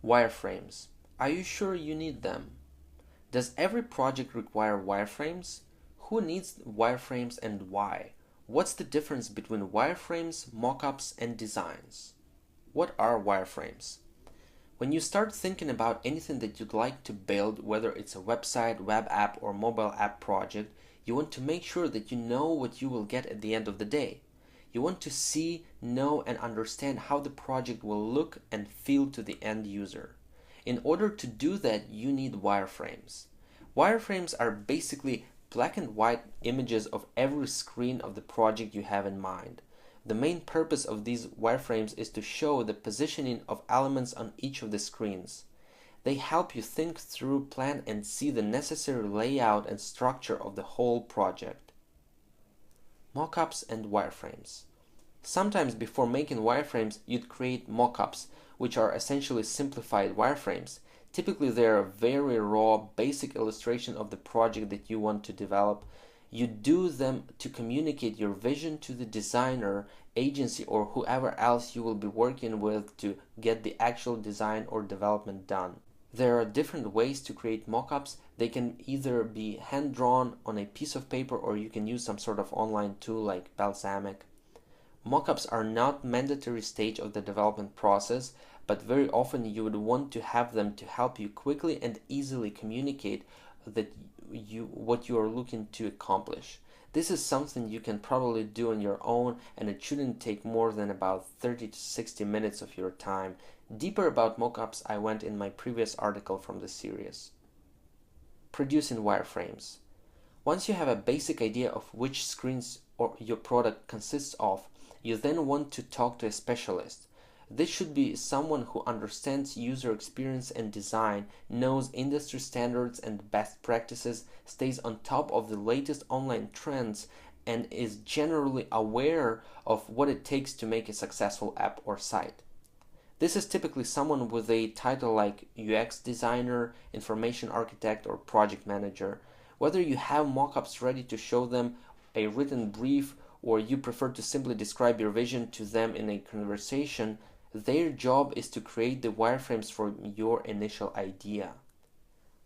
Wireframes. Are you sure you need them? Does every project require wireframes? Who needs wireframes and why? What's the difference between wireframes, mockups, and designs? What are wireframes? When you start thinking about anything that you'd like to build, whether it's a website, web app, or mobile app project, you want to make sure that you know what you will get at the end of the day. You want to see, know, and understand how the project will look and feel to the end user. In order to do that, you need wireframes. Wireframes are basically black and white images of every screen of the project you have in mind. The main purpose of these wireframes is to show the positioning of elements on each of the screens. They help you think through, plan, and see the necessary layout and structure of the whole project. Mockups and wireframes. Sometimes before making wireframes, you'd create mockups, which are essentially simplified wireframes. Typically, they are a very raw, basic illustration of the project that you want to develop. You do them to communicate your vision to the designer, agency, or whoever else you will be working with to get the actual design or development done. There are different ways to create mockups. They can either be hand-drawn on a piece of paper, or you can use some sort of online tool like Balsamiq. Mockups are not mandatory stage of the development process, but very often you would want to have them to help you quickly and easily communicate what you are looking to accomplish. This is something you can probably do on your own, and it shouldn't take more than about 30 to 60 minutes of your time. Deeper about mockups I went in my previous article from the series. Producing wireframes. Once you have a basic idea of which screens or your product consists of, you then want to talk to a specialist. This should be someone who understands user experience and design, knows industry standards and best practices, stays on top of the latest online trends, and is generally aware of what it takes to make a successful app or site. This is typically someone with a title like UX designer, information architect, or project manager. Whether you have mockups ready to show them, a written brief, or you prefer to simply describe your vision to them in a conversation, their job is to create the wireframes for your initial idea.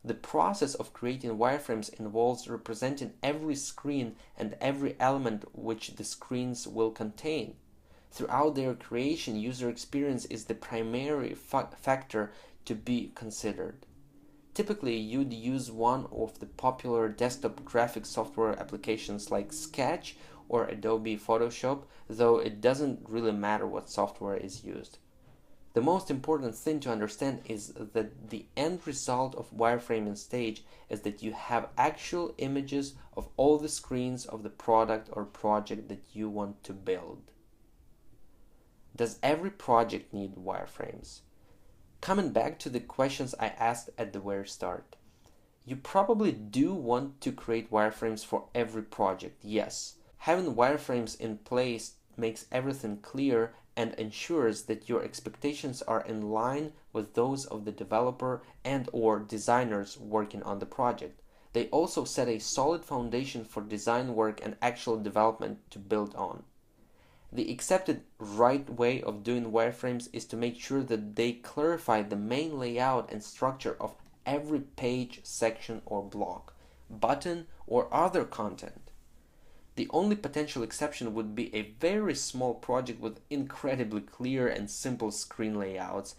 The process of creating wireframes involves representing every screen and every element which the screens will contain. Throughout their creation, user experience is the primary factor to be considered. Typically, you'd use one of the popular desktop graphic software applications like Sketch or Adobe Photoshop, though it doesn't really matter what software is used. The most important thing to understand is that the end result of wireframing stage is that you have actual images of all the screens of the product or project that you want to build. Does every project need wireframes? Coming back to the questions I asked at the very start. You probably do want to create wireframes for every project, yes. Having wireframes in place makes everything clear and ensures that your expectations are in line with those of the developer and/or designers working on the project. They also set a solid foundation for design work and actual development to build on. The accepted right way of doing wireframes is to make sure that they clarify the main layout and structure of every page, section, or block, button, or other content. The only potential exception would be a very small project with incredibly clear and simple screen layouts.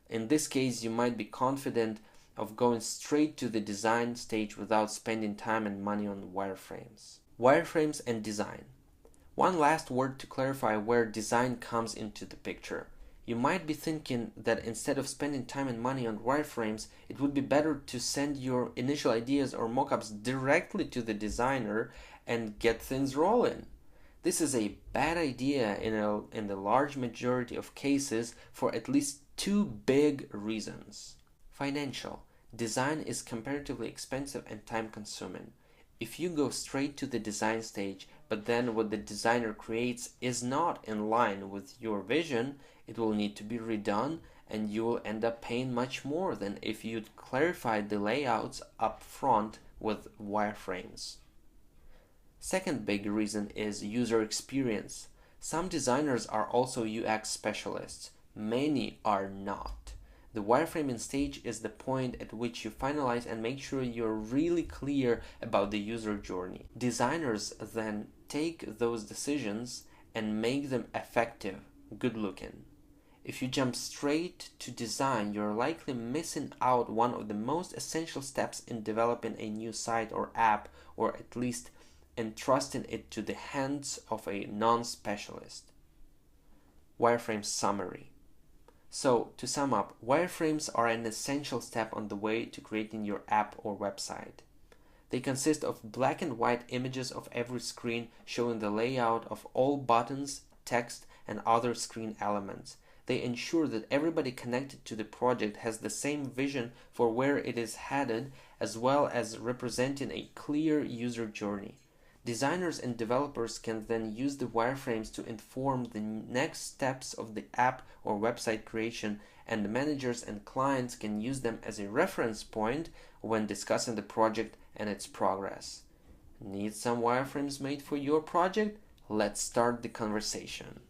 In this case, you might be confident of going straight to the design stage without spending time and money on wireframes. Wireframes and design. One last word to clarify where design comes into the picture. You might be thinking that instead of spending time and money on wireframes, it would be better to send your initial ideas or mockups directly to the designer and get things rolling. This is a bad idea in the large majority of cases for at least two big reasons. Financial. Design is comparatively expensive and time-consuming. If you go straight to the design stage, but then what the designer creates is not in line with your vision, it will need to be redone, and you will end up paying much more than if you'd clarified the layouts up front with wireframes. Second big reason is user experience. Some designers are also UX specialists. Many are not. The wireframing stage is the point at which you finalize and make sure you're really clear about the user journey. Designers then take those decisions and make them effective, good looking. If you jump straight to design, you're likely missing out one of the most essential steps in developing a new site or app, or at least entrusting it to the hands of a non-specialist. Wireframe summary. So, to sum up, wireframes are an essential step on the way to creating your app or website. They consist of black and white images of every screen showing the layout of all buttons, text, and other screen elements. They ensure that everybody connected to the project has the same vision for where it is headed, as well as representing a clear user journey. Designers and developers can then use the wireframes to inform the next steps of the app or website creation, and the managers and clients can use them as a reference point when discussing the project and its progress. Need some wireframes made for your project? Let's start the conversation.